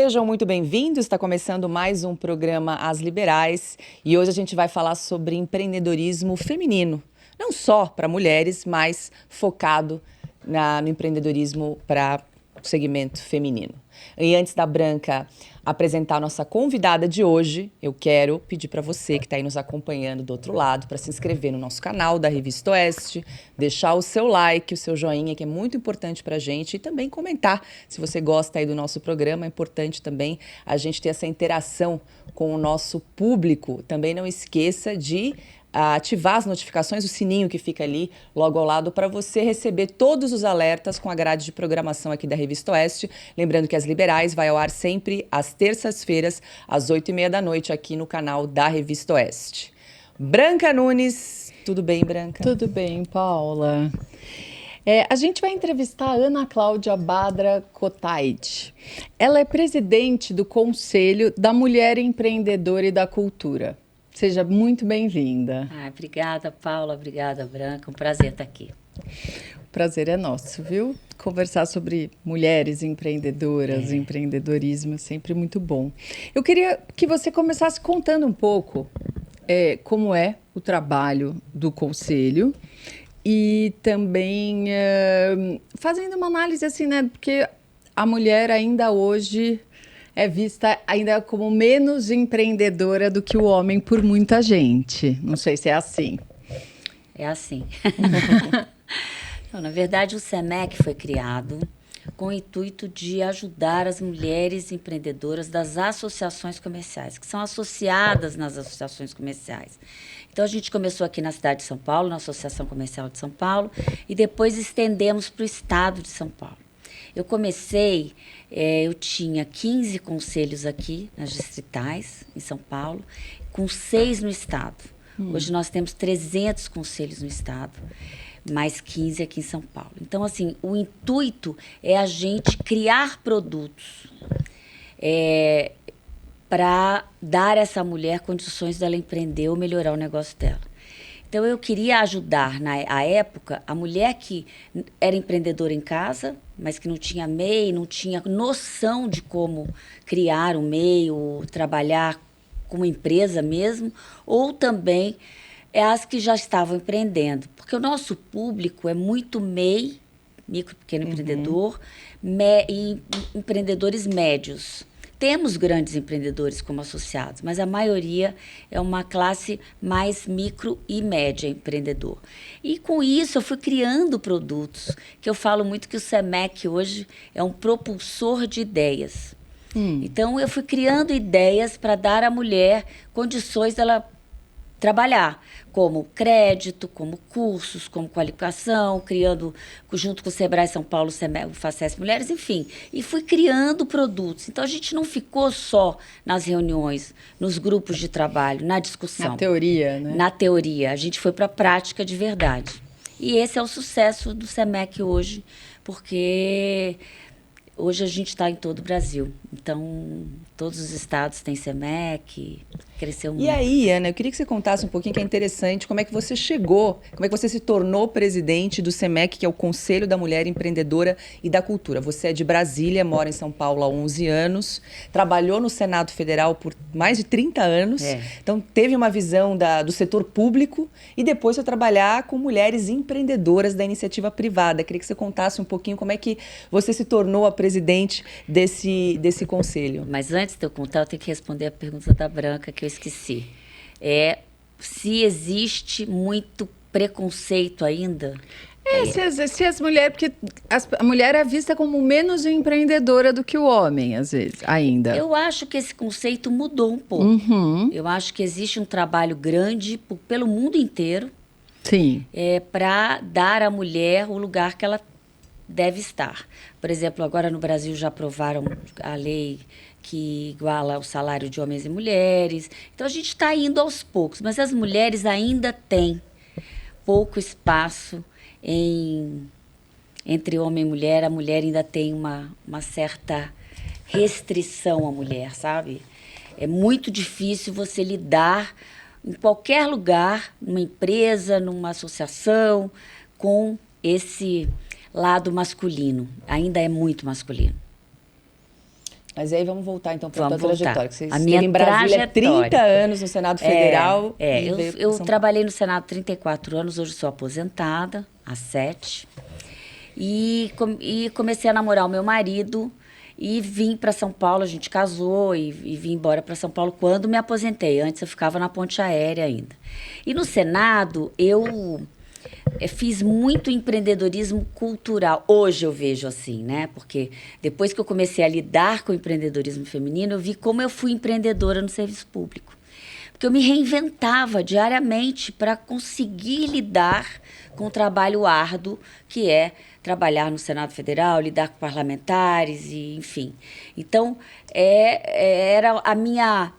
Sejam muito bem-vindos, está começando mais um programa As Liberais e hoje a gente vai falar sobre empreendedorismo feminino, não só para mulheres, mas focado no empreendedorismo para o segmento feminino. E antes da Branca apresentar a nossa convidada de hoje, eu quero pedir para você que está aí nos acompanhando do outro lado para se inscrever no nosso canal da Revista Oeste, deixar o seu like, o seu joinha, que é muito importante para a gente, e também comentar se você gosta aí do nosso programa. É importante também a gente ter essa interação com o nosso público. Também não esqueça de ativar as notificações, o sininho que fica ali logo ao lado para você receber todos os alertas com a grade de programação aqui da Revista Oeste. Lembrando que As Liberais vai ao ar sempre às terças-feiras, às 8h30 da noite, aqui no canal da Revista Oeste. Branca Nunes, tudo bem, Branca? Tudo bem, Paula. A gente vai entrevistar a Ana Cláudia Badra Kotaid. Ela é presidente do Conselho da Mulher Empreendedora e da Cultura. Seja muito bem-vinda. Obrigada, Paula. Obrigada, Branca. Um prazer estar aqui. O prazer é nosso, viu? Conversar sobre mulheres empreendedoras, empreendedorismo é sempre muito bom. Eu queria que você começasse contando um pouco como é o trabalho do Conselho e também fazendo uma análise assim, né? Porque a mulher ainda hoje é vista ainda como menos empreendedora do que o homem por muita gente. Não sei se é assim. É assim. Não, na verdade, o SEMEC foi criado com o intuito de ajudar as mulheres empreendedoras das associações comerciais, que são associadas nas associações comerciais. Então, a gente começou aqui na cidade de São Paulo, na Associação Comercial de São Paulo, e depois estendemos para o estado de São Paulo. Eu comecei, eu tinha 15 conselhos aqui, nas distritais, em São Paulo, com 6 no estado. Hoje nós temos 300 conselhos no estado, mais 15 aqui em São Paulo. Então, assim, o intuito é a gente criar produtos para dar a essa mulher condições dela empreender ou melhorar o negócio dela. Então, eu queria ajudar, na época, a mulher que era empreendedora em casa, mas que não tinha MEI, não tinha noção de como criar um MEI, ou trabalhar como empresa mesmo, ou também as que já estavam empreendendo. Porque o nosso público é muito MEI, micro e pequeno empreendedor, e empreendedores médios. Temos grandes empreendedores como associados, mas a maioria é uma classe mais micro e média empreendedor. E com isso eu fui criando produtos, que eu falo muito que o SEMEC hoje é um propulsor de ideias. Então eu fui criando ideias para dar à mulher condições dela trabalhar, como crédito, como cursos, como qualificação, criando, junto com o Sebrae São Paulo, o Facesc Mulheres, enfim. E fui criando produtos. Então, a gente não ficou só nas reuniões, nos grupos de trabalho, na discussão. Na teoria, né? Na teoria. A gente foi para a prática de verdade. E esse é o sucesso do SEMEC hoje, porque hoje a gente está em todo o Brasil. Então, todos os estados têm SEMEC, cresceu muito. E aí, Ana, eu queria que você contasse um pouquinho, que é interessante, como é que você chegou, como é que você se tornou presidente do SEMEC, que é o Conselho da Mulher Empreendedora e da Cultura. Você é de Brasília, mora em São Paulo há 11 anos, trabalhou no Senado Federal por mais de 30 anos, então teve uma visão do setor público e depois foi trabalhar com mulheres empreendedoras da iniciativa privada. Eu queria que você contasse um pouquinho como é que você se tornou a presidente desse conselho. Mas antes de eu contar, eu tenho que responder a pergunta da Branca, que eu esqueci. Se existe muito preconceito ainda? Se as mulheres, porque a mulher é vista como menos empreendedora do que o homem, às vezes, ainda. Eu acho que esse conceito mudou um pouco. Eu acho que existe um trabalho grande pelo mundo inteiro. Sim. Para dar à mulher o lugar que ela deve estar. Por exemplo, agora no Brasil já aprovaram a lei que iguala o salário de homens e mulheres. Então, a gente está indo aos poucos, mas as mulheres ainda têm pouco espaço entre homem e mulher. A mulher ainda tem uma certa restrição à mulher, sabe? É muito difícil você lidar em qualquer lugar, numa empresa, numa associação, com esse lado masculino. Ainda é muito masculino. Mas aí vamos voltar então para a tua Vamos voltar. trajetória. Que você A minha esteve em Brasília trajetória. 30 anos no Senado Federal. e veio pra Eu São Paulo. trabalhei no Senado 34 anos, hoje sou aposentada, há 7. E comecei a namorar o meu marido e vim para São Paulo, a gente casou e vim embora para São Paulo quando me aposentei. Antes eu ficava na ponte aérea ainda. E no Senado eu fiz muito empreendedorismo cultural. Hoje eu vejo assim, né? Porque depois que eu comecei a lidar com o empreendedorismo feminino, eu vi como eu fui empreendedora no serviço público. Porque eu me reinventava diariamente para conseguir lidar com o trabalho árduo que é trabalhar no Senado Federal, lidar com parlamentares, e, enfim. Então, era a minha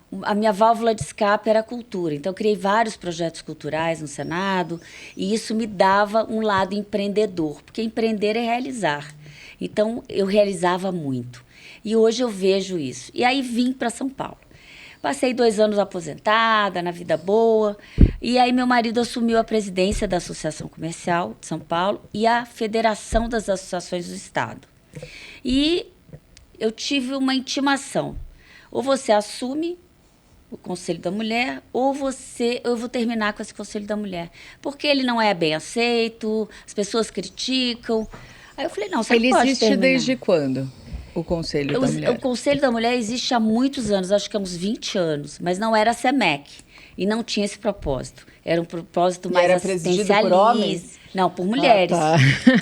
válvula de escape era a cultura. Então, eu criei vários projetos culturais no Senado e isso me dava um lado empreendedor, porque empreender é realizar. Então, eu realizava muito. E hoje eu vejo isso. E aí vim para São Paulo. Passei 2 anos aposentada, na vida boa. E aí meu marido assumiu a presidência da Associação Comercial de São Paulo e a Federação das Associações do Estado. E eu tive uma intimação. Ou você assume o Conselho da Mulher, ou eu vou terminar com esse Conselho da Mulher. Porque ele não é bem aceito, as pessoas criticam. Aí eu falei, não, você Ele pode existe terminar. desde quando? O Conselho da Mulher? O Conselho da Mulher existe há muitos anos, acho que há uns 20 anos, mas não era a SEMEC e não tinha esse propósito. Era um propósito mais era presidido por homens? Não, por mulheres. Ah,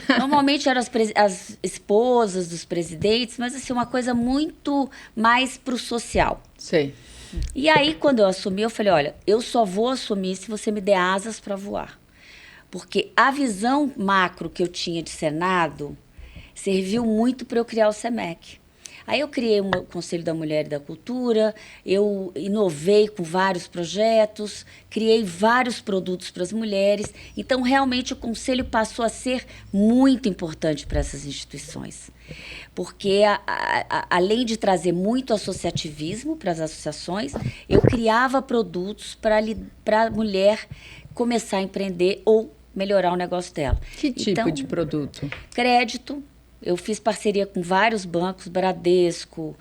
tá. Normalmente eram as esposas dos presidentes, mas assim, uma coisa muito mais para o social. Sei. E aí, quando eu assumi, eu falei, olha, eu só vou assumir se você me der asas para voar. Porque a visão macro que eu tinha de Senado serviu muito para eu criar o SEMEC. Aí eu criei o Conselho da Mulher e da Cultura, eu inovei com vários projetos, criei vários produtos para as mulheres. Então, realmente, o Conselho passou a ser muito importante para essas instituições. Porque, além de trazer muito associativismo para as associações, eu criava produtos para a mulher começar a empreender ou melhorar o negócio dela. Que tipo de produto? Crédito. Eu fiz parceria com vários bancos, Bradesco,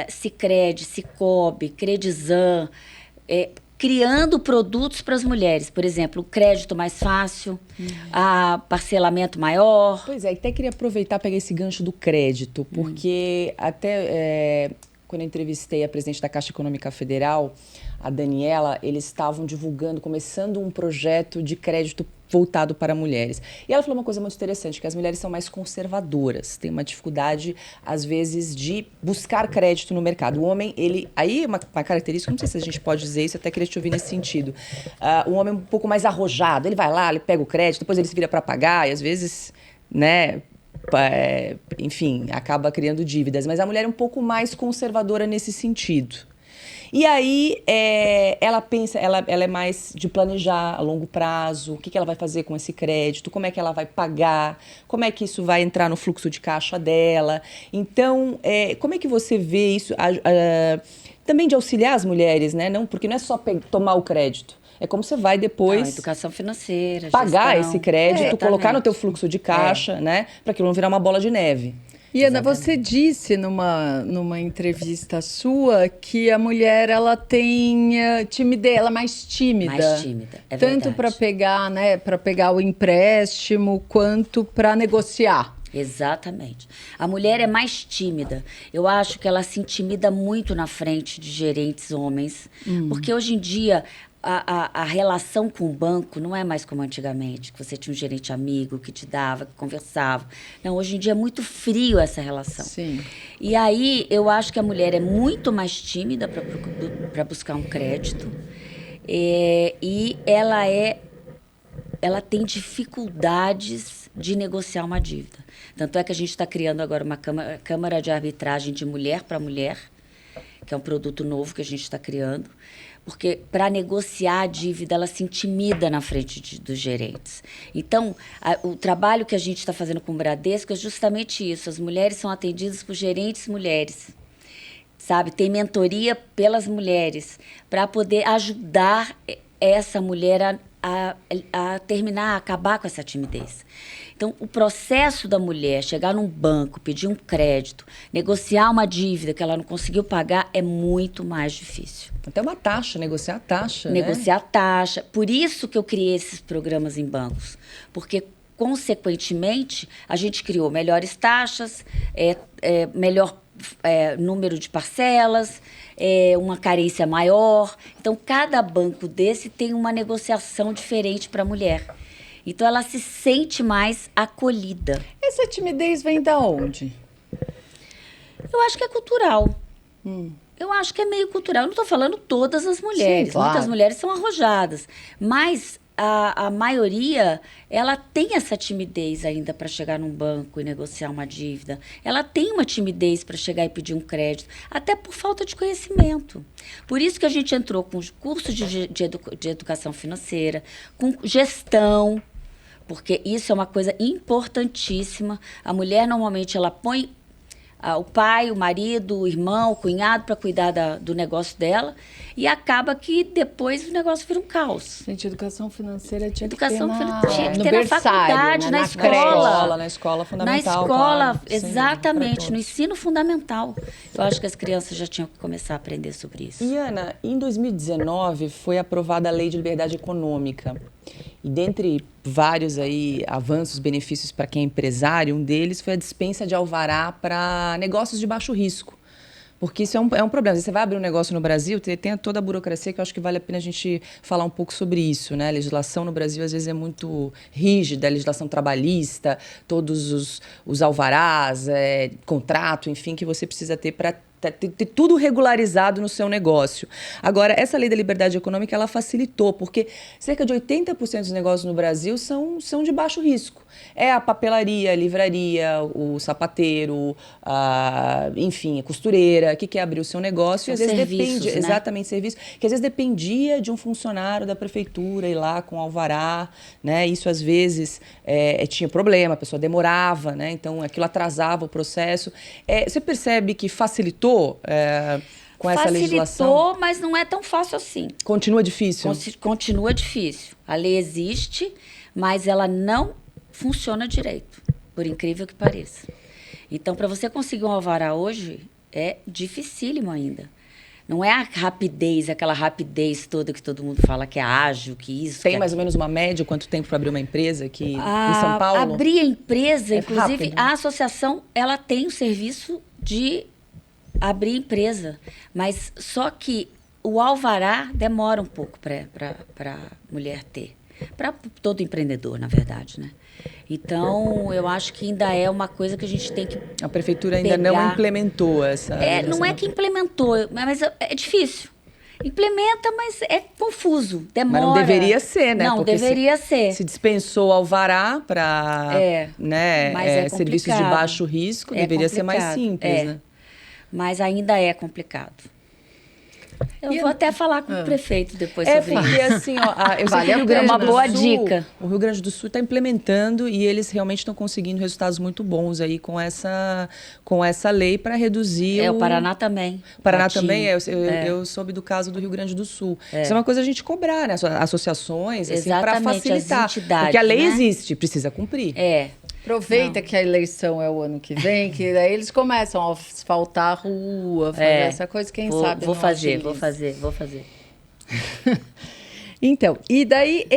Sicredi, Sicobi, Credizan, criando produtos para as mulheres. Por exemplo, o crédito mais fácil, a parcelamento maior. Pois é, até queria aproveitar, pegar esse gancho do crédito, porque até quando eu entrevistei a presidente da Caixa Econômica Federal, a Daniela, eles estavam começando um projeto de crédito voltado para mulheres. E ela falou uma coisa muito interessante, que as mulheres são mais conservadoras, têm uma dificuldade, às vezes, de buscar crédito no mercado. O homem, aí uma característica, não sei se a gente pode dizer isso, até queria te ouvir nesse sentido. O homem é um pouco mais arrojado, ele vai lá, ele pega o crédito, depois ele se vira para pagar, e às vezes, né, enfim, acaba criando dívidas. Mas a mulher é um pouco mais conservadora nesse sentido. E aí, ela pensa, ela é mais de planejar a longo prazo, o que ela vai fazer com esse crédito, como é que ela vai pagar, como é que isso vai entrar no fluxo de caixa dela. Então, como é que você vê isso, também de auxiliar as mulheres, né? Porque não é só tomar o crédito. É como você vai depois educação financeira, pagar gestão. esse crédito, colocar no Exatamente. teu fluxo de caixa, né? Para aquilo não virar uma bola de neve. E Ana, você disse numa entrevista sua que a mulher ela tem timidez, ela é mais tímida. Mais tímida, é tanto verdade. para pegar, né, para pegar o empréstimo quanto para negociar. Exatamente. A mulher é mais tímida. Eu acho que ela se intimida muito na frente de gerentes homens, porque hoje em dia a relação com o banco não é mais como antigamente, que você tinha um gerente amigo que te dava, que conversava. Não, hoje em dia é muito frio essa relação. Sim. E aí eu acho que a mulher é muito mais tímida para buscar um crédito e ela tem dificuldades de negociar uma dívida. Tanto é que a gente está criando agora uma câmara de arbitragem de mulher para mulher, que é um produto novo que a gente está criando, porque para negociar a dívida ela se intimida na frente dos gerentes. Então, o trabalho que a gente está fazendo com o Bradesco é justamente isso. As mulheres são atendidas por gerentes mulheres, sabe? Tem mentoria pelas mulheres para poder ajudar essa mulher a terminar, a acabar com essa timidez. Então, o processo da mulher chegar num banco, pedir um crédito, negociar uma dívida que ela não conseguiu pagar é muito mais difícil. Até uma taxa, negociar a taxa, Negociar a taxa. Por isso que eu criei esses programas em bancos. Porque, consequentemente, a gente criou melhores taxas, melhor número de parcelas, uma carência maior. Então, cada banco desse tem uma negociação diferente para a mulher. Então, ela se sente mais acolhida. Essa timidez vem da onde? Eu acho que é cultural. Eu acho que é meio cultural. Eu não estou falando todas as mulheres. Sim, claro. Muitas mulheres são arrojadas. Mas a maioria, ela tem essa timidez ainda para chegar num banco e negociar uma dívida. Ela tem uma timidez para chegar e pedir um crédito, até por falta de conhecimento. Por isso que a gente entrou com cursos de educação financeira, com gestão, porque isso é uma coisa importantíssima. A mulher, normalmente, ela põe o pai, o marido, o irmão, o cunhado para cuidar do negócio dela e acaba que depois o negócio vira um caos. Gente, educação financeira tinha que Educação ter tinha que no ter na berçário, faculdade, né? na escola. Na escola Na fundamental. escola, claro, sem dúvida, exatamente, para no todos. ensino fundamental. Eu acho que as crianças já tinham que começar a aprender sobre isso. E, Ana, em 2019 foi aprovada a Lei de Liberdade Econômica. E dentre vários aí avanços, benefícios para quem é empresário, um deles foi a dispensa de alvará para negócios de baixo risco. Porque isso é um problema. Você vai abrir um negócio no Brasil, tem toda a burocracia que eu acho que vale a pena a gente falar um pouco sobre isso, né? A legislação no Brasil, às vezes, é muito rígida, a legislação trabalhista, todos os alvarás, contrato, enfim, que você precisa ter para ter tudo regularizado no seu negócio. Agora, essa lei da liberdade econômica, ela facilitou, porque cerca de 80% dos negócios no Brasil são de baixo risco. É a papelaria, a livraria, o sapateiro, enfim, a costureira, que quer abrir o seu negócio. E às vezes depende, né? exatamente, serviço, que às vezes dependia de um funcionário da prefeitura ir lá com alvará, né? Isso às vezes tinha problema, a pessoa demorava, né? Então aquilo atrasava o processo. Você percebe que facilitou com essa legislação? Facilitou, mas não é tão fácil assim. Continua difícil? Continua difícil. A lei existe, mas ela não funciona direito, por incrível que pareça. Então, para você conseguir um alvará hoje, é dificílimo ainda. Não é a rapidez, aquela rapidez toda que todo mundo fala que é ágil, que isso... Tem mais ou menos uma média, quanto tempo para abrir uma empresa aqui em São Paulo? Abrir a empresa, inclusive, rápido. a associação, ela tem o serviço de abrir empresa, mas só que o alvará demora um pouco para a mulher ter. Para todo empreendedor, na verdade, né? Então, eu acho que ainda é uma coisa que a gente tem que A prefeitura ainda não implementou essa... não é que implementou, mas é difícil. Implementa, mas é confuso, demora. Mas não deveria ser, né? Não, Porque deveria ser. Se dispensou alvará para mas serviços de baixo risco, deveria ser mais simples, né? Mas ainda é complicado. Eu vou até falar com o prefeito depois sobre porque isso. assim, ó, eu sei que o Rio É Grande uma do boa Sul, dica. O Rio Grande do Sul está implementando e eles realmente estão conseguindo resultados muito bons aí com essa lei para reduzir o Paraná também. O Paraná também, eu soube do caso do Rio Grande do Sul. Isso é uma coisa a gente cobrar, né? Associações, assim, para facilitar. as entidades, porque a lei né? existe, precisa cumprir. Aproveita que a eleição é o ano que vem, que daí eles começam a asfaltar a rua, fazer essa coisa, quem sabe Vou não fazer. Então, e daí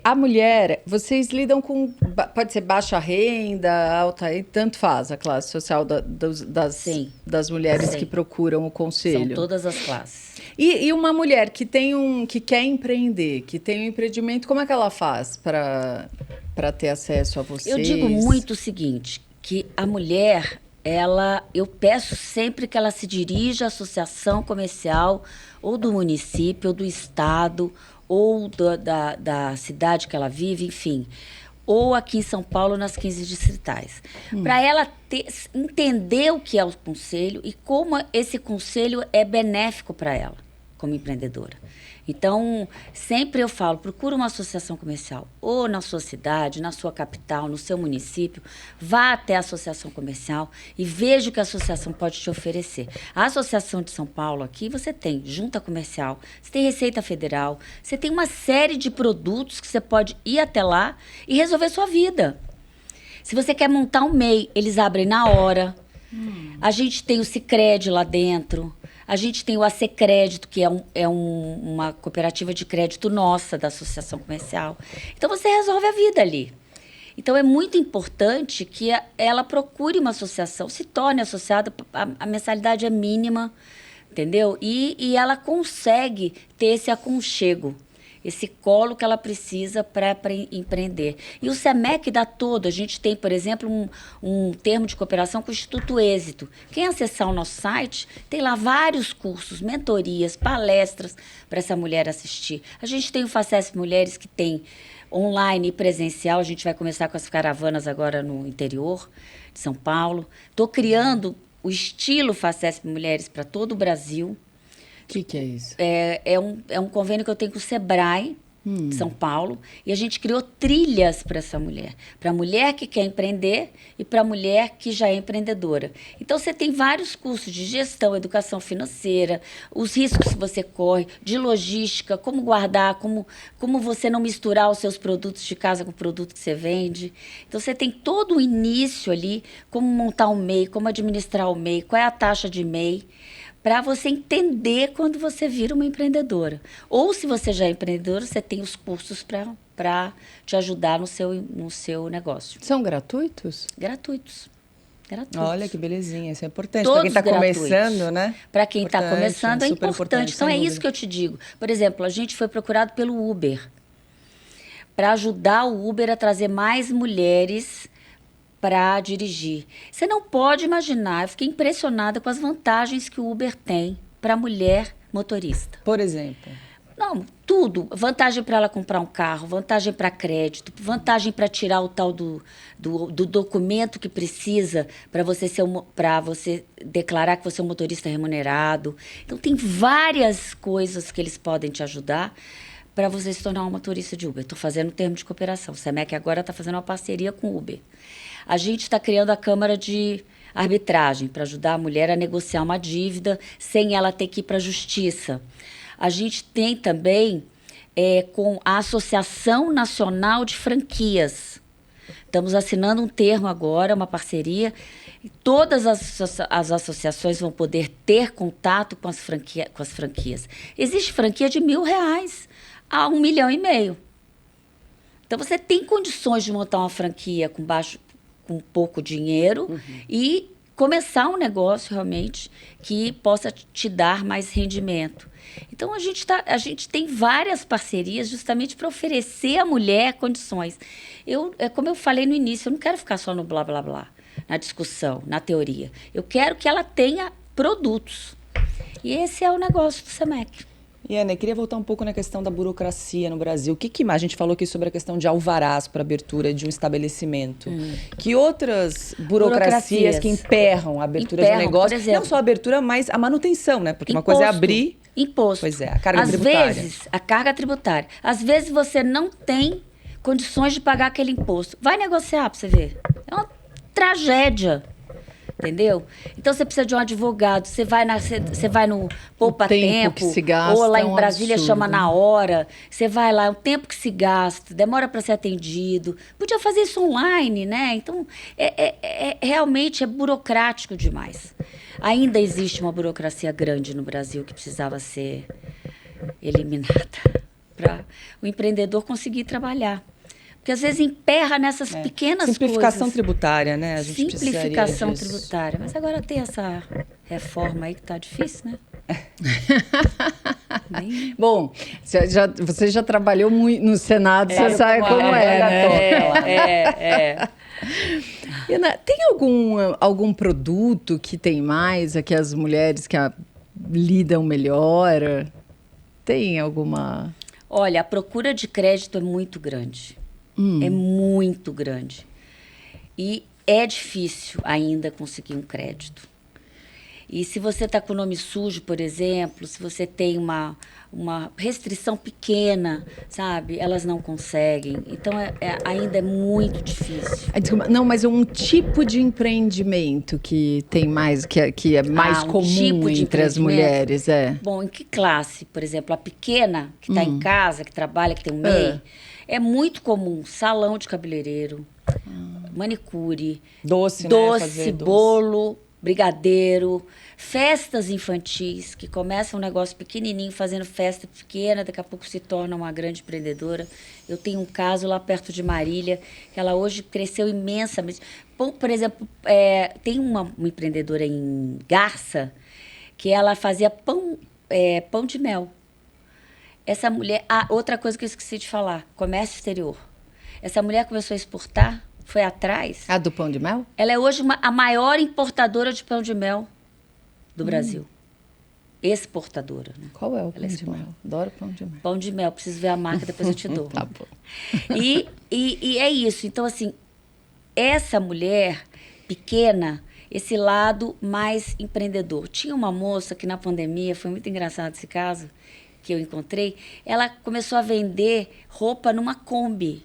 a mulher, vocês lidam com, pode ser baixa renda, alta, tanto faz a classe social das mulheres Sim. que procuram o conselho. São todas as classes. E uma mulher que quer empreender, que tem um empreendimento, como é que ela faz para ter acesso a vocês? Eu digo muito o seguinte, que a mulher, eu peço sempre que ela se dirija à associação comercial ou do município, ou do estado, ou da cidade que ela vive, enfim. Ou aqui em São Paulo, nas 15 distritais. Para ela entender o que é o conselho e como esse conselho é benéfico para ela. como empreendedora. Então, sempre eu falo, procura uma associação comercial, ou na sua cidade, na sua capital, no seu município, vá até a associação comercial e veja o que a associação pode te oferecer. A Associação de São Paulo aqui, você tem junta comercial, você tem Receita Federal, você tem uma série de produtos que você pode ir até lá e resolver sua vida. Se você quer montar um MEI, eles abrem na hora. A gente tem o Sicredi lá dentro. A gente tem o AC Crédito, que é uma cooperativa de crédito nossa, da Associação Comercial. Então, você resolve a vida ali. Então, é muito importante que ela procure uma associação, se torne associada, a mensalidade é mínima, entendeu? E ela consegue ter esse aconchego, esse colo que ela precisa para empreender. E o SEMEC dá todo. A gente tem, por exemplo, um termo de cooperação com o Instituto Êxito. Quem acessar o nosso site, tem lá vários cursos, mentorias, palestras para essa mulher assistir. A gente tem o FACESP Mulheres, que tem online e presencial. A gente vai começar com as caravanas agora no interior de São Paulo. Estou criando o estilo FACESP Mulheres para todo o Brasil. O que é isso? É um convênio que eu tenho com o Sebrae, de São Paulo, e a gente criou trilhas para essa mulher. Para a mulher que quer empreender e para a mulher que já é empreendedora. Então, você tem vários cursos de gestão, educação financeira, os riscos que você corre, de logística, como guardar, como você não misturar os seus produtos de casa com o produto que você vende. Então, você tem todo o início ali, como montar um MEI, como administrar o MEI, qual é a taxa de MEI, para você entender quando você vira uma empreendedora. Ou, se você já é empreendedora, você tem os cursos para te ajudar no seu negócio. São gratuitos? Gratuitos. Olha que belezinha, isso é importante. Para quem está começando, né? Para quem está começando é importante. Então, é dúvida. isso que eu te digo. Por exemplo, a gente foi procurado pelo Uber para ajudar o Uber a trazer mais mulheres para dirigir. Você não pode imaginar, eu fiquei impressionada com as vantagens que o Uber tem para a mulher motorista. Por exemplo? Não, tudo. Vantagem para ela comprar um carro, vantagem para crédito, vantagem para tirar o tal do documento que precisa para você declarar que você é um motorista remunerado. Então, tem várias coisas que eles podem te ajudar para você se tornar um motorista de Uber. Estou fazendo um termo de cooperação. O SEMEC agora está fazendo uma parceria com o Uber. A gente está criando a Câmara de Arbitragem para ajudar a mulher a negociar uma dívida sem ela ter que ir para a justiça. A gente tem também com a Associação Nacional de Franquias. Estamos assinando um termo agora, uma parceria. E todas as associações vão poder ter contato com as franquias. Existe franquia de R$1.000 a 1,5 milhão. Então, você tem condições de montar uma franquia com pouco dinheiro e começar um negócio realmente que possa te dar mais rendimento. Então, a gente tem várias parcerias justamente para oferecer à mulher condições. Como eu falei no início, eu não quero ficar só no blá, blá, blá, na discussão, na teoria. Eu quero que ela tenha produtos. E esse é o negócio do SEMEC. E, Ana, eu queria voltar um pouco na questão da burocracia no Brasil. O que mais? A gente falou aqui sobre a questão de alvarás para abertura de um estabelecimento. Que outras burocracias que emperram a abertura de um negócio? Por exemplo, não só a abertura, mas a manutenção, né? Porque imposto, uma coisa é abrir... Imposto. Pois é, a carga tributária. Às vezes, a carga tributária. Às vezes, você não tem condições de pagar aquele imposto. Vai negociar para você ver. É uma tragédia. Entendeu? Então, você precisa de um advogado, você vai no Poupa Tempo, que se gasta, ou lá em Brasília absurdo. chama Na Hora, você vai lá, é um tempo que se gasta, demora para ser atendido. Podia fazer isso online, né? Então, realmente é burocrático demais. Ainda existe uma burocracia grande no Brasil que precisava ser eliminada para o empreendedor conseguir trabalhar. Porque às vezes emperra nessas pequenas Simplificação coisas. tributária, né? A gente Simplificação disso. tributária. Mas agora tem essa reforma aí que tá difícil, né? Bom, você já trabalhou muito no Senado, você sabe como né? Ana, tem algum produto que tem mais, que as mulheres que lidam melhor? Tem alguma... Olha, a procura de crédito é muito grande. É muito grande. E é difícil ainda conseguir um crédito. E se você está com o nome sujo, por exemplo, se você tem uma restrição pequena, sabe? Elas não conseguem. Então, ainda é muito difícil. Desculpa, não, mas um tipo de empreendimento que tem mais, que é mais comum tipo de entre as mulheres, Bom, em que classe? Por exemplo, a pequena, que está em casa, que trabalha, que tem um MEI, é muito comum salão de cabeleireiro, manicure, Doce, né? doce, bolo, brigadeiro, festas infantis, que começa um negócio pequenininho, fazendo festa pequena, daqui a pouco se torna uma grande empreendedora. Eu tenho um caso lá perto de Marília, que ela hoje cresceu imensamente. Por exemplo, tem uma empreendedora em Garça, que ela fazia pão de mel. Essa mulher... outra coisa que eu esqueci de falar, comércio exterior. Essa mulher começou a exportar, foi atrás. A do pão de mel? Ela é hoje a maior importadora de pão de mel do Brasil. Exportadora. Né? Qual é o pão de mel? Adoro pão de mel. Pão de mel, preciso ver a marca, depois eu te dou. Tá bom. E é isso. Então, assim, essa mulher pequena, esse lado mais empreendedor. Tinha uma moça que na pandemia, foi muito engraçado esse caso, que eu encontrei, ela começou a vender roupa numa Kombi.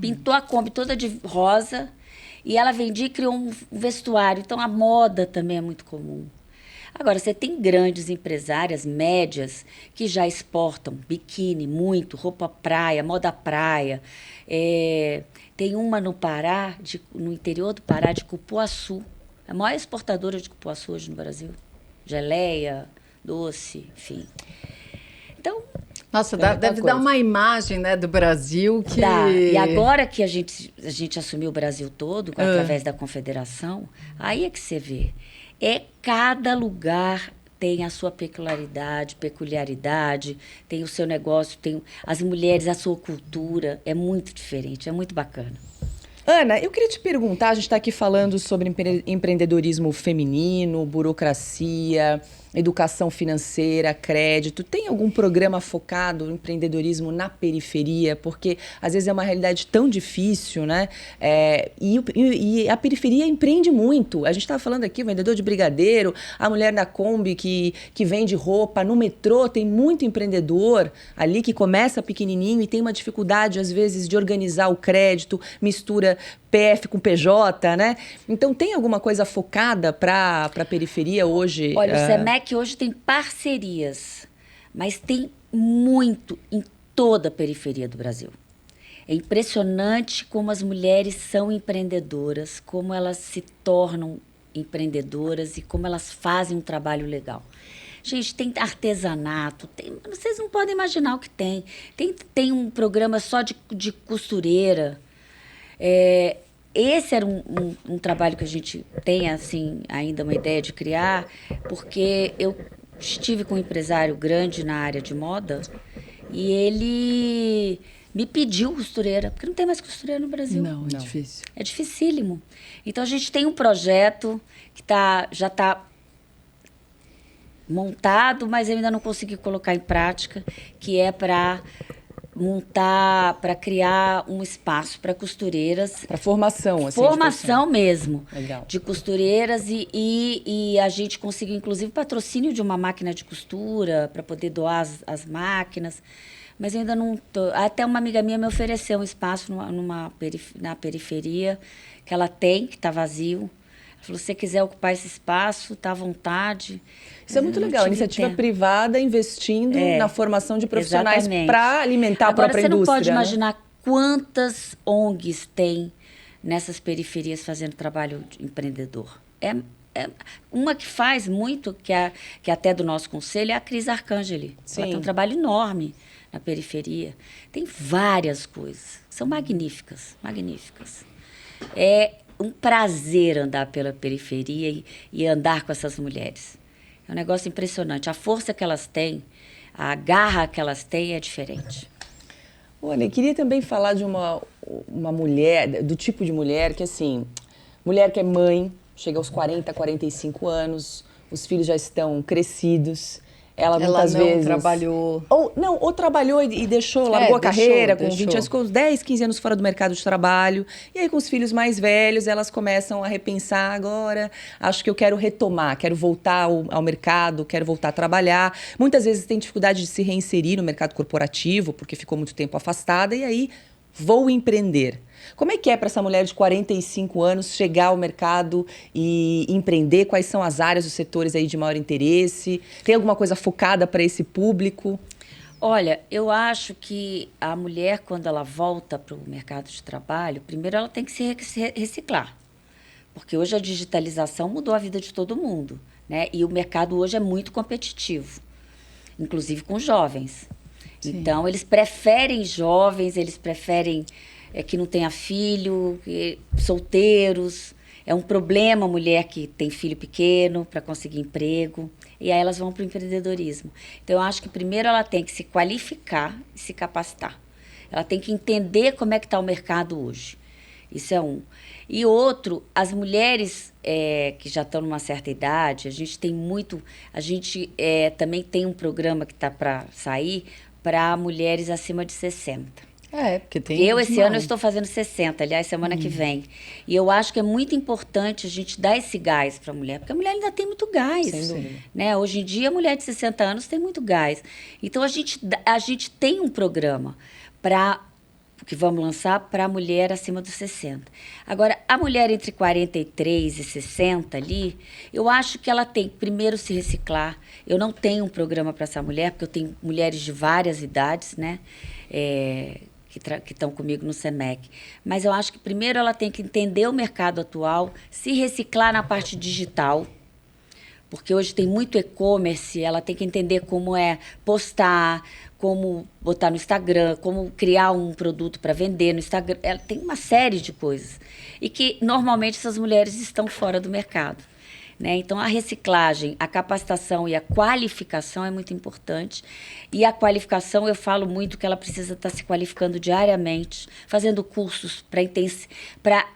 Pintou a Kombi toda de rosa e ela vendia e criou um vestuário. Então, a moda também é muito comum. Agora, você tem grandes empresárias médias que já exportam biquíni, muito, roupa praia, moda praia. Tem uma no Pará, no interior do Pará, de cupuaçu. A maior exportadora de cupuaçu hoje no Brasil. Geleia, doce, enfim. Então... Nossa, deve dar uma imagem, né, do Brasil que... Dá. E agora que a gente assumiu o Brasil todo, através da Confederação, aí é que você vê. Cada lugar tem a sua peculiaridade, tem o seu negócio, tem as mulheres, a sua cultura. É muito diferente, é muito bacana. Ana, eu queria te perguntar, a gente está aqui falando sobre empreendedorismo feminino, burocracia, educação financeira, crédito. Tem algum programa focado no empreendedorismo na periferia? Porque às vezes é uma realidade tão difícil, né? E a periferia empreende muito. A gente estava falando aqui, o vendedor de brigadeiro, a mulher na Kombi que vende roupa. No metrô tem muito empreendedor ali que começa pequenininho e tem uma dificuldade, às vezes, de organizar o crédito, mistura PF com PJ, né? Então, tem alguma coisa focada para a periferia hoje? Olha, o SEMEC hoje tem parcerias, mas tem muito em toda a periferia do Brasil. É impressionante como as mulheres são empreendedoras, como elas se tornam empreendedoras e como elas fazem um trabalho legal. Gente, tem artesanato, vocês não podem imaginar o que tem. Tem um programa só de costureira. Esse era um trabalho que a gente tem, assim, ainda uma ideia de criar, porque eu estive com um empresário grande na área de moda e ele me pediu costureira, porque não tem mais costureira no Brasil. Não, é difícil. É dificílimo. Então, a gente tem um projeto que já está montado, mas eu ainda não consegui colocar em prática, que é para criar um espaço para costureiras. Para formação, assim. Formação mesmo. Legal. De costureiras e a gente conseguiu, inclusive, patrocínio de uma máquina de costura para poder doar as máquinas. Mas eu ainda não tô... Até uma amiga minha me ofereceu um espaço na periferia, que ela tem, que está vazio. Ela falou, se você quiser ocupar esse espaço, está à vontade. Isso é muito legal, iniciativa privada investindo na formação de profissionais para alimentar a própria indústria. Agora, você não pode imaginar quantas ONGs tem nessas periferias fazendo trabalho de empreendedor. Uma que faz muito, que é até do nosso conselho, é a Cris Arcangeli. Sim. Ela tem um trabalho enorme na periferia. Tem várias coisas, são magníficas, magníficas. É um prazer andar pela periferia e andar com essas mulheres. É um negócio impressionante. A força que elas têm, a garra que elas têm é diferente. Olha, eu queria também falar de uma mulher, do tipo de mulher que, assim, mulher que é mãe, chega aos 40, 45 anos, os filhos já estão crescidos, ela muitas não vezes trabalhou. Ou trabalhou e deixou, largou a carreira com 20 anos, ficou 10, 15 anos fora do mercado de trabalho. E aí, com os filhos mais velhos, elas começam a repensar agora. Acho que eu quero retomar, quero voltar ao mercado, quero voltar a trabalhar. Muitas vezes tem dificuldade de se reinserir no mercado corporativo, porque ficou muito tempo afastada, e aí vou empreender. Como é que é para essa mulher de 45 anos chegar ao mercado e empreender? Quais são as áreas, os setores aí de maior interesse? Tem alguma coisa focada para esse público? Olha, eu acho que a mulher, quando ela volta para o mercado de trabalho, primeiro ela tem que se reciclar. Porque hoje a digitalização mudou a vida de todo mundo, né? E o mercado hoje é muito competitivo, inclusive com jovens. Sim. Então, eles preferem jovens, eles preferem que não tenha filho, solteiros. É um problema a mulher que tem filho pequeno para conseguir emprego. E aí elas vão para o empreendedorismo. Então, eu acho que primeiro ela tem que se qualificar e se capacitar. Ela tem que entender como é que está o mercado hoje. Isso é um. E outro, as mulheres que já estão numa certa idade, a gente tem muito... A gente também tem um programa que está para sair para mulheres acima de 60. Porque tem... Esse ano, eu estou fazendo 60, aliás, semana que vem. E eu acho que é muito importante a gente dar esse gás para a mulher, porque a mulher ainda tem muito gás. Sem dúvida. Né? Hoje em dia, a mulher de 60 anos tem muito gás. Então, a gente tem um programa que vamos lançar para a mulher acima dos 60. Agora, a mulher entre 43 e 60 ali, eu acho que ela tem que primeiro se reciclar. Eu não tenho um programa para essa mulher, porque eu tenho mulheres de várias idades, né? Que estão comigo no SEMEC. Mas eu acho que primeiro ela tem que entender o mercado atual, se reciclar na parte digital, porque hoje tem muito e-commerce, ela tem que entender como postar, como botar no Instagram, como criar um produto para vender no Instagram. Ela tem uma série de coisas. E que, normalmente, essas mulheres estão fora do mercado. Né? Então, a reciclagem, a capacitação e a qualificação é muito importante. E a qualificação, eu falo muito que ela precisa estar se qualificando diariamente, fazendo cursos para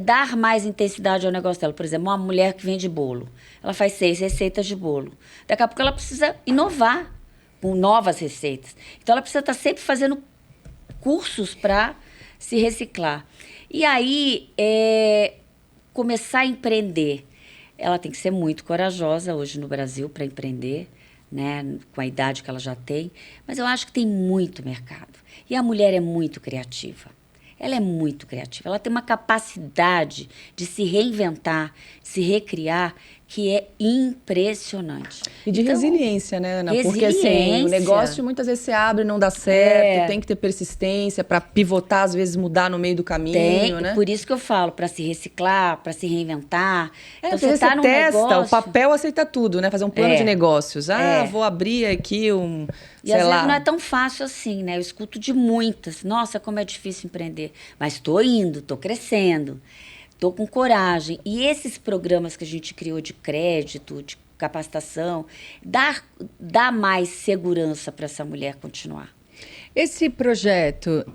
dar mais intensidade ao negócio dela. Por exemplo, uma mulher que vende bolo, ela faz 6 receitas de bolo. Daqui a pouco ela precisa inovar com novas receitas. Então, ela precisa estar sempre fazendo cursos para se reciclar. E aí, começar a empreender. Ela tem que ser muito corajosa hoje no Brasil para empreender, né, com a idade que ela já tem. Mas eu acho que tem muito mercado. E a mulher é muito criativa. Ela é muito criativa. Ela tem uma capacidade de se reinventar, se recriar, que é impressionante. E de resiliência, né, Ana? Porque assim, o negócio muitas vezes você abre e não dá certo, tem que ter persistência para pivotar, às vezes mudar no meio do caminho, né? Por isso que eu falo, para se reciclar, para se reinventar. Então você tá num testa, negócio... o papel aceita tudo, né? Fazer um plano de negócios. Vou abrir aqui E às vezes não é tão fácil assim, né? Eu escuto de muitas. Nossa, como é difícil empreender. Mas estou indo, estou crescendo. Estou com coragem. E esses programas que a gente criou de crédito, de capacitação, dá mais segurança para essa mulher continuar. Esse projeto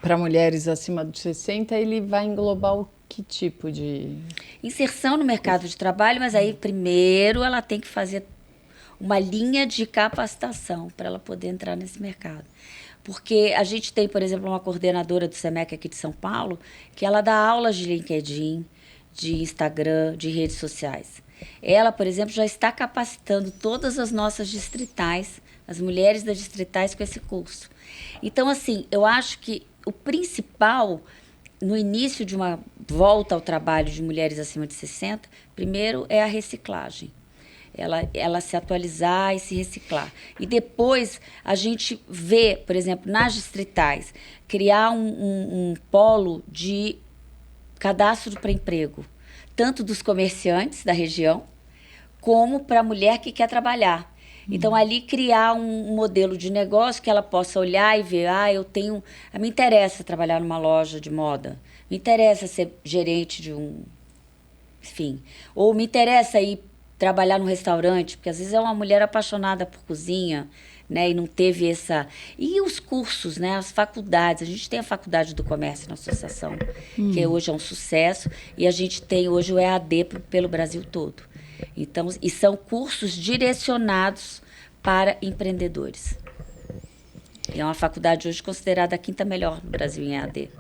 para mulheres acima de 60, ele vai englobar o que tipo de... Inserção no mercado de trabalho, mas aí primeiro ela tem que fazer uma linha de capacitação para ela poder entrar nesse mercado. Porque a gente tem, por exemplo, uma coordenadora do SEMEC aqui de São Paulo, que ela dá aulas de LinkedIn, de Instagram, de redes sociais. Ela, por exemplo, já está capacitando todas as nossas distritais, as mulheres das distritais com esse curso. Então, assim, eu acho que o principal, no início de uma volta ao trabalho de mulheres acima de 60, primeiro é a reciclagem. Ela se atualizar e se reciclar. E depois a gente vê, por exemplo, nas distritais, criar um polo de cadastro para emprego, tanto dos comerciantes da região, como para a mulher que quer trabalhar. Então, ali criar um modelo de negócio que ela possa olhar e ver, me interessa trabalhar numa loja de moda, me interessa ser gerente de enfim, ou me interessa ir trabalhar num restaurante, porque às vezes é uma mulher apaixonada por cozinha, né, e não teve essa... E os cursos, né, as faculdades. A gente tem a Faculdade do Comércio na associação, que hoje é um sucesso, e a gente tem hoje o EAD pelo Brasil todo. Então, e são cursos direcionados para empreendedores. E é uma faculdade hoje considerada a quinta melhor no Brasil em EAD.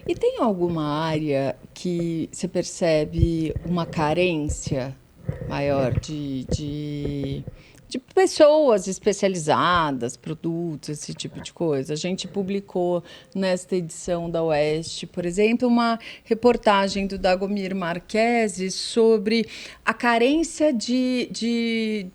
E tem alguma área que você percebe uma carência maior de pessoas especializadas, produtos, esse tipo de coisa? A gente publicou nesta edição da Oeste, por exemplo, uma reportagem do Dagomir Marquesi sobre a carência de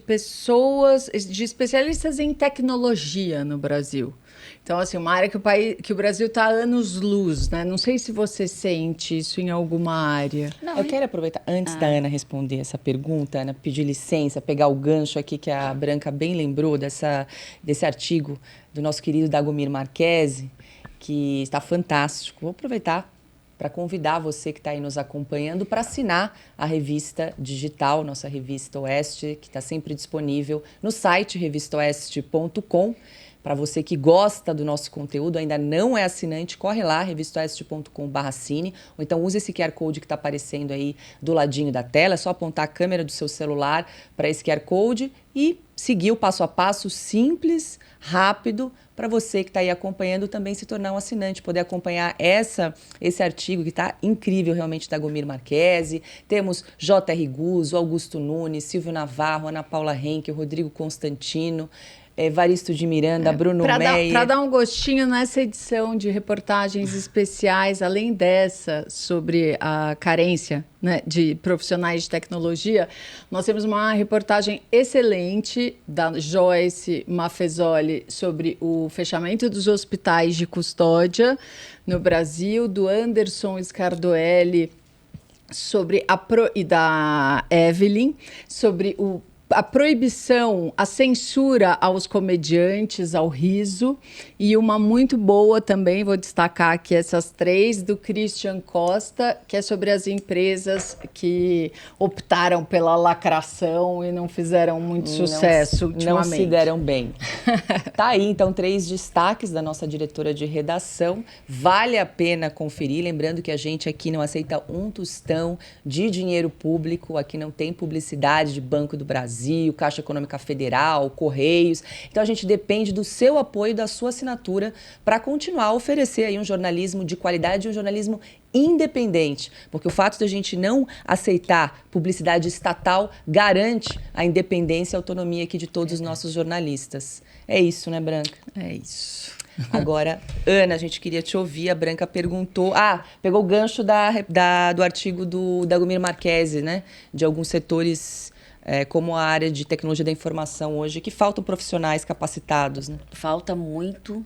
pessoas, de especialistas em tecnologia no Brasil. Então, assim, uma área que o Brasil está a anos-luz, né? Não sei se você sente isso em alguma área. Não, eu quero aproveitar, antes da Ana responder essa pergunta, Ana, pedir licença, pegar o gancho aqui que a Branca bem lembrou desse artigo do nosso querido Dagomir Marquesi, que está fantástico. Vou aproveitar para convidar você que está aí nos acompanhando para assinar a revista digital, nossa revista Oeste, que está sempre disponível no site revistaoeste.com. Para você que gosta do nosso conteúdo, ainda não é assinante, corre lá, revistaoeste.com/assine, ou então use esse QR Code que está aparecendo aí do ladinho da tela, é só apontar a câmera do seu celular para esse QR Code e seguir o passo a passo simples, rápido, para você que está aí acompanhando também se tornar um assinante, poder acompanhar esse artigo que está incrível realmente da Dagomir Marquesi. Temos J.R. Guzzo, Augusto Nunes, Silvio Navarro, Ana Paula Henkel, Rodrigo Constantino, Evaristo de Miranda, Bruno Meyer. Para dar um gostinho nessa edição de reportagens especiais, além dessa sobre a carência, né, de profissionais de tecnologia, nós temos uma reportagem excelente da Joyce Maffezoli sobre o fechamento dos hospitais de custódia no Brasil, do Anderson Scardoelli e da Evelyn sobre a proibição, a censura aos comediantes, ao riso, e uma muito boa também, vou destacar aqui essas três, do Christian Costa, que é sobre as empresas que optaram pela lacração e não fizeram muito sucesso ultimamente. Não se deram bem. Tá aí, então, 3 destaques da nossa diretora de redação. Vale a pena conferir, lembrando que a gente aqui não aceita um tostão de dinheiro público, aqui não tem publicidade de Banco do Brasil, Caixa Econômica Federal, Correios. Então a gente depende do seu apoio, da sua assinatura para continuar a oferecer aí um jornalismo de qualidade e um jornalismo independente, porque o fato de a gente não aceitar publicidade estatal garante a independência e a autonomia aqui de todos os nossos jornalistas. É isso, né, Branca? É isso. Agora, Ana, a gente queria te ouvir. A Branca perguntou... pegou o gancho do artigo do Dagomir Marquesi, né? De alguns setores... como a área de tecnologia da informação hoje, que faltam profissionais capacitados, né? Falta muito,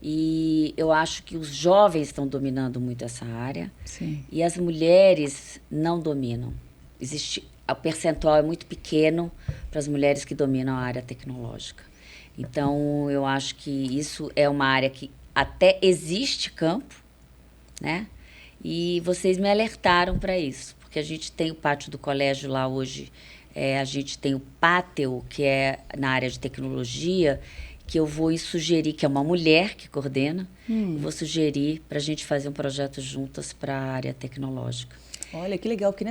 e eu acho que os jovens estão dominando muito essa área. Sim. E as mulheres não dominam. O percentual é muito pequeno para as mulheres que dominam a área tecnológica. Então, eu acho que isso é uma área que até existe campo, né? E vocês me alertaram para isso, porque a gente tem o pátio do colégio lá hoje. A gente tem o Páteo, que é na área de tecnologia, que eu vou sugerir, que é uma mulher que coordena, vou sugerir para a gente fazer um projeto juntas para a área tecnológica. Olha, que legal, porque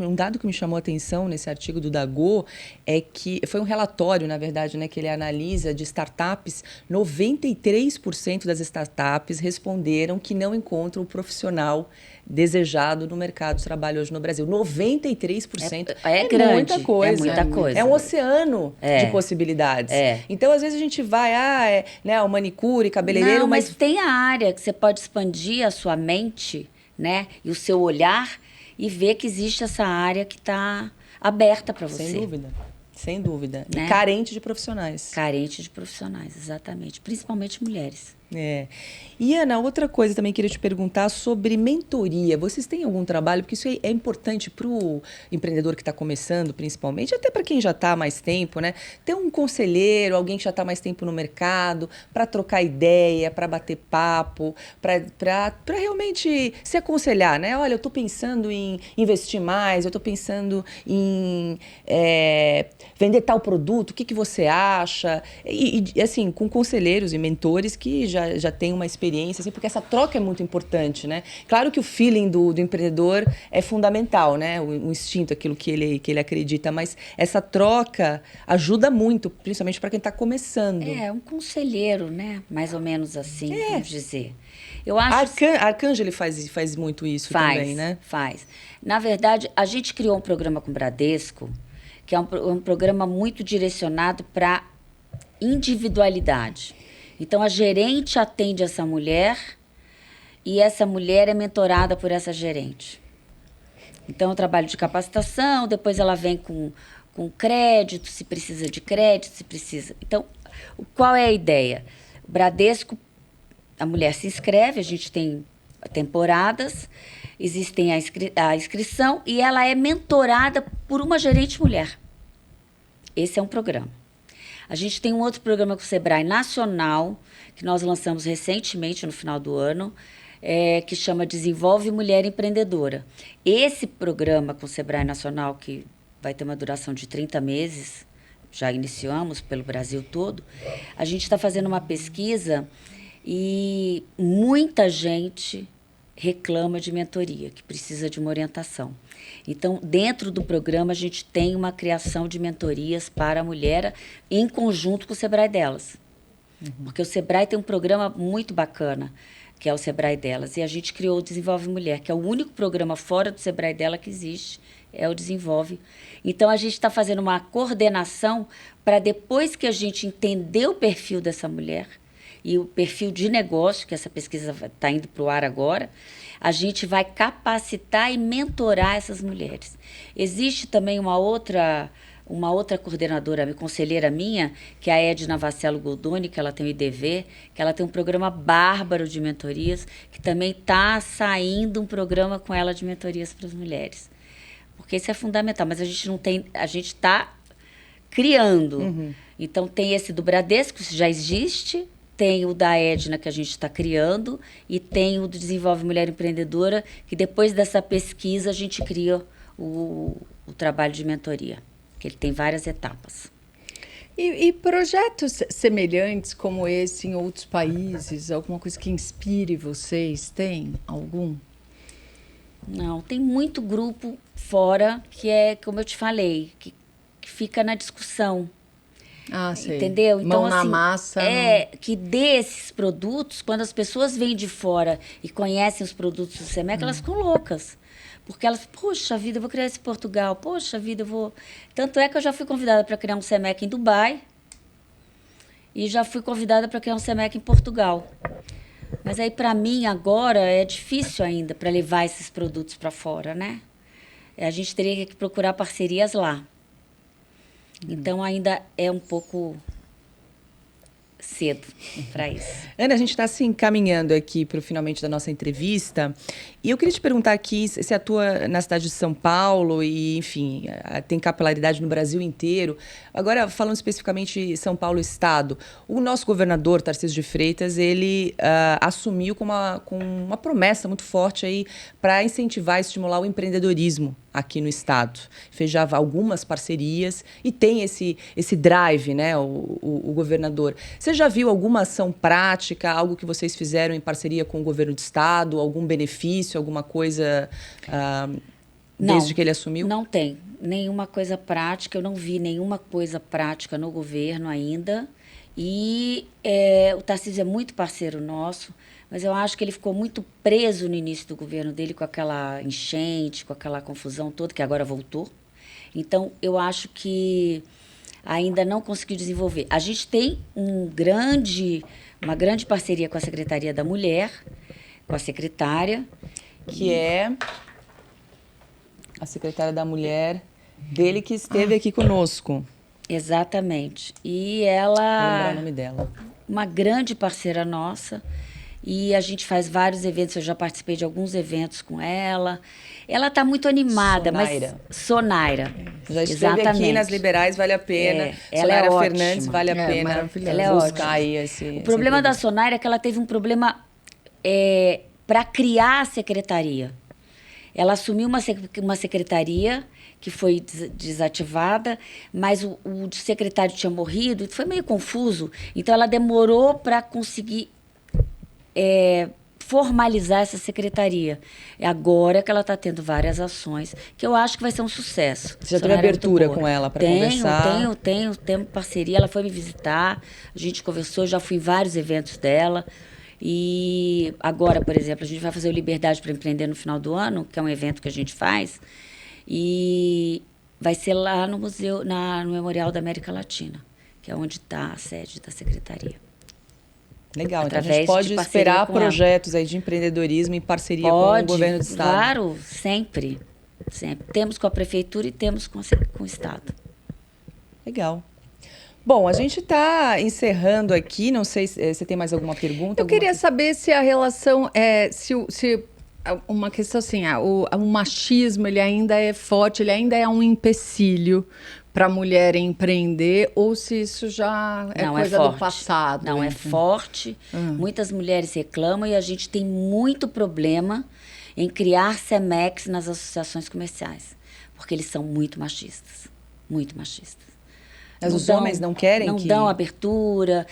um dado que me chamou a atenção nesse artigo do Dagô é que foi um relatório, na verdade, né, que ele analisa de startups. 93% das startups responderam que não encontram o profissional desejado no mercado de trabalho hoje no Brasil. 93% é grande, muita coisa. É muita coisa. É um oceano de possibilidades. Então, às vezes, a gente vai, o manicure, cabeleireiro... Não, mas tem a área que você pode expandir a sua mente, né, e o seu olhar, e ver que existe essa área que está aberta para você. Sem dúvida. Né? E carente de profissionais. Carente de profissionais, exatamente. Principalmente mulheres. E, Ana, outra coisa também queria te perguntar sobre mentoria. Vocês têm algum trabalho? Porque isso é importante para o empreendedor que está começando, principalmente, até para quem já está há mais tempo, né? Ter um conselheiro, alguém que já está mais tempo no mercado, para trocar ideia, para bater papo, para realmente se aconselhar, né? Olha, eu estou pensando em investir mais, eu estou pensando em vender tal produto, o que você acha? E, assim, com conselheiros e mentores que já já tem uma experiência, assim, porque essa troca é muito importante, né? Claro que o feeling do empreendedor é fundamental, né? O instinto, aquilo que ele acredita, mas essa troca ajuda muito, principalmente para quem está começando. É, um conselheiro, né? Mais ou menos assim, vamos dizer. Eu acho A Arcângeli faz muito isso também, né? Faz. Na verdade, a gente criou um programa com o Bradesco, que é um programa muito direcionado para individualidade. Então, a gerente atende essa mulher e essa mulher é mentorada por essa gerente. Então, é um trabalho de capacitação, depois ela vem com crédito, se precisa de crédito, se precisa. Então, qual é a ideia? O Bradesco, a mulher se inscreve, a gente tem temporadas, existem a inscrição e ela é mentorada por uma gerente mulher. Esse é um programa. A gente tem um outro programa com o Sebrae Nacional, que nós lançamos recentemente, no final do ano, que chama Desenvolve Mulher Empreendedora. Esse programa com o Sebrae Nacional, que vai ter uma duração de 30 meses, já iniciamos pelo Brasil todo, a gente está fazendo uma pesquisa e muita gente reclama de mentoria, que precisa de uma orientação. Então, dentro do programa, a gente tem uma criação de mentorias para a mulher em conjunto com o Sebrae Delas. Porque o Sebrae tem um programa muito bacana, que é o Sebrae Delas. E a gente criou o Desenvolve Mulher, que é o único programa fora do Sebrae Dela que existe, é o Desenvolve. Então, a gente está fazendo uma coordenação para, depois que a gente entender o perfil dessa mulher e o perfil de negócio, que essa pesquisa está indo para o ar agora, a gente vai capacitar e mentorar essas mulheres. Existe também uma outra coordenadora, conselheira minha, que é a Edna Vascello Goldoni, que ela tem o IDV, que ela tem um programa bárbaro de mentorias, que também está saindo um programa com ela de mentorias para as mulheres. Porque isso é fundamental, mas a gente está criando. Então, tem esse do Bradesco, que já existe, tem o da Edna, que a gente está criando, e tem o do Desenvolve Mulher Empreendedora, que depois dessa pesquisa a gente cria o trabalho de mentoria, que ele tem várias etapas. E projetos semelhantes como esse em outros países, alguma coisa que inspire vocês, tem algum? Não, tem muito grupo fora que é, como eu te falei, que fica na discussão. Ah, sei. Entendeu? Então, mão na assim, massa. que dê esses produtos, quando as pessoas vêm de fora e conhecem os produtos do SEMEC, elas ficam loucas. Porque elas, poxa vida, eu vou criar esse Portugal, poxa vida, eu vou... Tanto é que eu já fui convidada para criar um SEMEC em Dubai e já fui convidada para criar um SEMEC em Portugal. Mas aí, para mim, agora, é difícil ainda para levar esses produtos para fora, né? A gente teria que procurar parcerias lá. Então, ainda é um pouco cedo para isso. Ana, a gente está se encaminhando aqui para o finalmente da nossa entrevista. E eu queria te perguntar aqui, você atua na cidade de São Paulo e, enfim, tem capilaridade no Brasil inteiro. Agora, falando especificamente São Paulo Estado, o nosso governador, Tarcísio de Freitas, ele assumiu com uma promessa muito forte aí para incentivar e estimular o empreendedorismo aqui no Estado. Fez já algumas parcerias e tem esse drive, né, o governador. Você já viu alguma ação prática, algo que vocês fizeram em parceria com o governo do Estado, algum benefício, alguma coisa desde que ele assumiu? Não tem nenhuma coisa prática, eu não vi nenhuma coisa prática no governo ainda. E o Tarcísio é muito parceiro nosso, mas eu acho que ele ficou muito preso no início do governo dele com aquela enchente, com aquela confusão toda, que agora voltou. Então, eu acho que ainda não conseguiu desenvolver. A gente tem uma grande parceria com a Secretaria da Mulher, com a secretária. Que é a secretária da Mulher dele que esteve aqui conosco. Exatamente. E Vou ela... lembrar o nome dela. Uma grande parceira nossa. E a gente faz vários eventos, eu já participei de alguns eventos com ela. Ela está muito animada, Sonaira. mas... Sonaira. Já esteve Exatamente. aqui nas Liberais, vale a pena. Ela é Sonaira ótima. Fernandes, vale a pena maravilhosa. Ela é buscar ótima. aí esse... O problema da Sonaira é que ela teve um problema para criar a secretaria. Ela assumiu uma secretaria que foi desativada, mas o secretário tinha morrido, foi meio confuso. Então, ela demorou para conseguir formalizar essa secretaria. É agora que ela está tendo várias ações, que eu acho que vai ser um sucesso. Você já teve abertura com ela para conversar? Tenho parceria. Ela foi me visitar, a gente conversou, já fui em vários eventos dela. E agora, por exemplo, a gente vai fazer o Liberdade para Empreender no final do ano, que é um evento que a gente faz, e vai ser lá no museu, no Memorial da América Latina, que é onde está a sede da secretaria. Legal, então a gente pode esperar projetos aí de empreendedorismo em parceria com o governo do Estado. Claro, sempre. Temos com a prefeitura e temos com o Estado. Legal. Bom, a gente está encerrando aqui, não sei se você tem mais alguma pergunta. Eu queria saber se a relação, se uma questão assim, o machismo ele ainda é forte, ele ainda é um empecilho para a mulher empreender, ou se isso já é coisa do passado. Não, é forte. Muitas mulheres reclamam e a gente tem muito problema em criar CEMEX nas associações comerciais, porque eles são muito machistas, muito machistas. Mas os homens não querem Não dão abertura.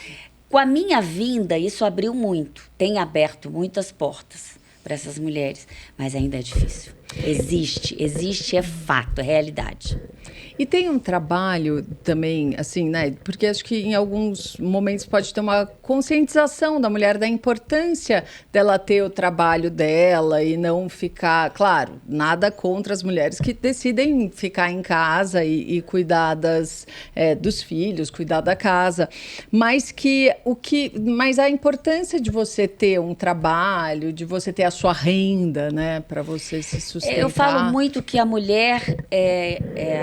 Com a minha vinda, isso abriu muito, tem aberto muitas portas para essas mulheres, mas ainda é difícil. Existe, é fato, é realidade. E tem um trabalho também, assim, né? Porque acho que em alguns momentos pode ter uma conscientização da mulher da importância dela ter o trabalho dela e não ficar... Claro, nada contra as mulheres que decidem ficar em casa e cuidar dos filhos, cuidar da casa. Mas mas a importância de você ter um trabalho, de você ter a sua renda, né? Para você se sustentar. Eu falo muito que a mulher,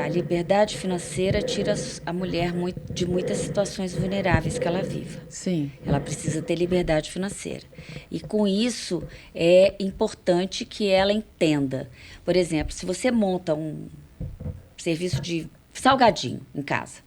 a liberdade financeira tira a mulher de muitas situações vulneráveis que ela viva. Sim. Ela precisa ter liberdade financeira. E com isso é importante que ela entenda. Por exemplo, se você monta um serviço de salgadinho em casa,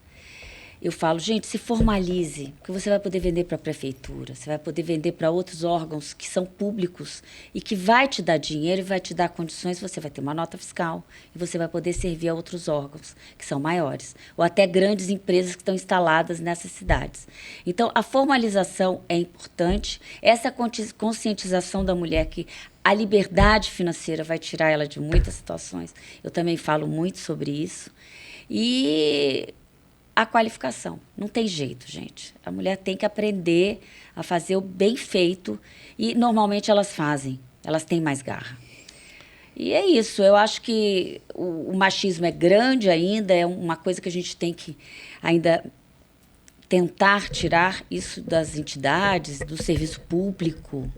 eu falo, gente, se formalize, porque você vai poder vender para a prefeitura, você vai poder vender para outros órgãos que são públicos e que vai te dar dinheiro e vai te dar condições, você vai ter uma nota fiscal e você vai poder servir a outros órgãos que são maiores, ou até grandes empresas que estão instaladas nessas cidades. Então, a formalização é importante, essa conscientização da mulher que a liberdade financeira vai tirar ela de muitas situações, eu também falo muito sobre isso, e... a qualificação. Não tem jeito, gente. A mulher tem que aprender a fazer o bem feito e, normalmente, elas fazem. Elas têm mais garra. E é isso. Eu acho que o machismo é grande ainda, é uma coisa que a gente tem que ainda tentar tirar isso das entidades, do serviço público.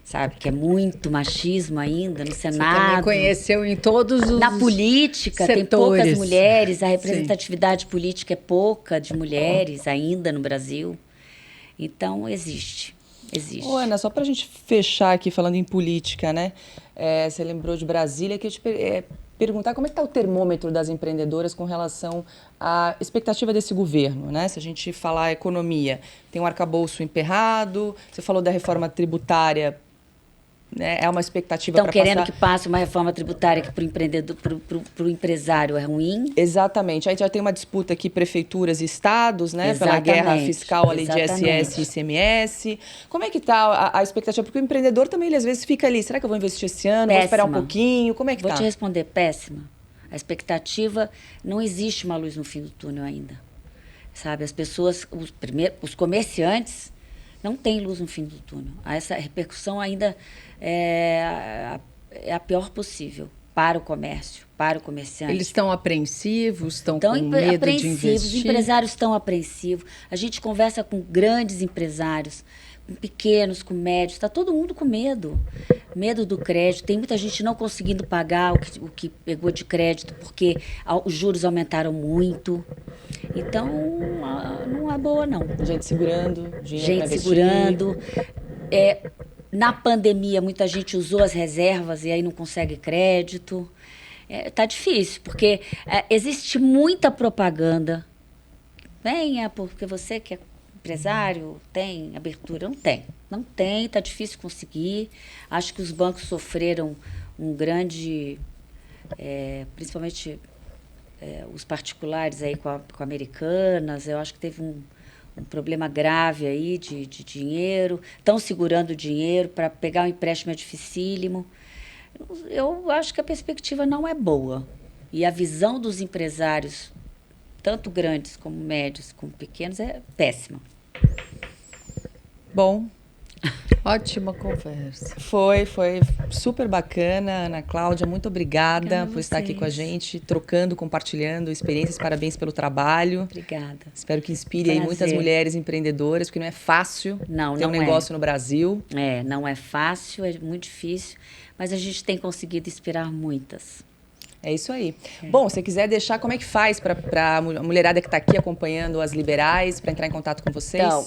Sabe, que é muito machismo ainda no Senado. Você também conheceu em todos os Na política, setores. Tem poucas mulheres, a representatividade política é pouca de mulheres ainda no Brasil. Então, existe. Ô, Ana, só para a gente fechar aqui falando em política, né? Você lembrou de Brasília, que eu te perguntar como é que está o termômetro das empreendedoras com relação à expectativa desse governo, né? Se a gente falar economia, tem um arcabouço emperrado, você falou da reforma tributária, né? É uma expectativa para passar... Estão querendo que passe uma reforma tributária que para o empreendedor, para o empresário é ruim. Exatamente. Aí já tem uma disputa aqui, prefeituras e estados, né? Exatamente. Pela guerra fiscal ali de ISS e ICMS. Como é que está a expectativa? Porque o empreendedor também, ele às vezes fica ali, será que eu vou investir esse ano? Péssima. Vou esperar um pouquinho? Como é que está? Vou te responder, péssima. A expectativa, não existe uma luz no fim do túnel ainda. Sabe, as pessoas, os comerciantes não têm luz no fim do túnel. Essa repercussão ainda é a pior possível para o comércio, para o comerciante. Eles estão apreensivos, estão com medo de investir? Os empresários estão apreensivos. A gente conversa com grandes empresários, com pequenos, com médios, está todo mundo com medo. Medo do crédito. Tem muita gente não conseguindo pagar o que pegou de crédito porque os juros aumentaram muito. Então, não é boa, não. Gente segurando, gente segurando. Na pandemia, muita gente usou as reservas e aí não consegue crédito. Tá difícil, porque existe muita propaganda. Venha, porque você que é empresário, tem abertura? Não tem. Não tem, tá difícil conseguir. Acho que os bancos sofreram um grande... principalmente os particulares aí com Americanas. Eu acho que teve um problema grave aí de dinheiro, estão segurando o dinheiro para pegar um empréstimo é dificílimo. Eu acho que a perspectiva não é boa. E a visão dos empresários, tanto grandes como médios, como pequenos, é péssima. Bom, Ótima conversa. foi super bacana. Ana Cláudia, muito obrigada Obrigada a por estar aqui com a vocês. gente, trocando, compartilhando experiências. Parabéns pelo trabalho. Obrigada. Espero que inspire aí muitas Prazer. mulheres empreendedoras, porque não é fácil Não, ter um não é. negócio no Brasil. Não é fácil, é muito difícil, mas a gente tem conseguido inspirar muitas. É isso aí. Bom, se você quiser deixar, como é que faz para a mulherada que está aqui acompanhando as liberais, para entrar em contato com vocês? Então,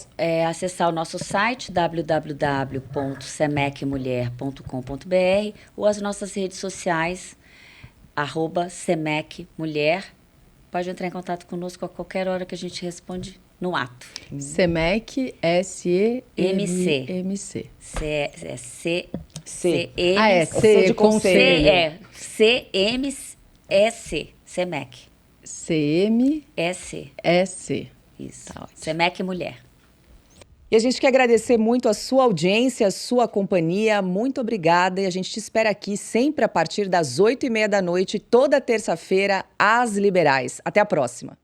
acessar o nosso site www.semecmulher.com.br ou as nossas redes sociais, @semecmulher. Pode entrar em contato conosco a qualquer hora que a gente responde no ato. SEMEC, S-E-M-C. C-M... Ah, é, C com C. C-M-S, SEMEC. C-M-S. Isso. Tá ótimo. SEMEC Mulher. E a gente quer agradecer muito a sua audiência, a sua companhia. Muito obrigada. E a gente te espera aqui sempre a partir das 8h30 da noite, toda terça-feira, às Liberais. Até a próxima.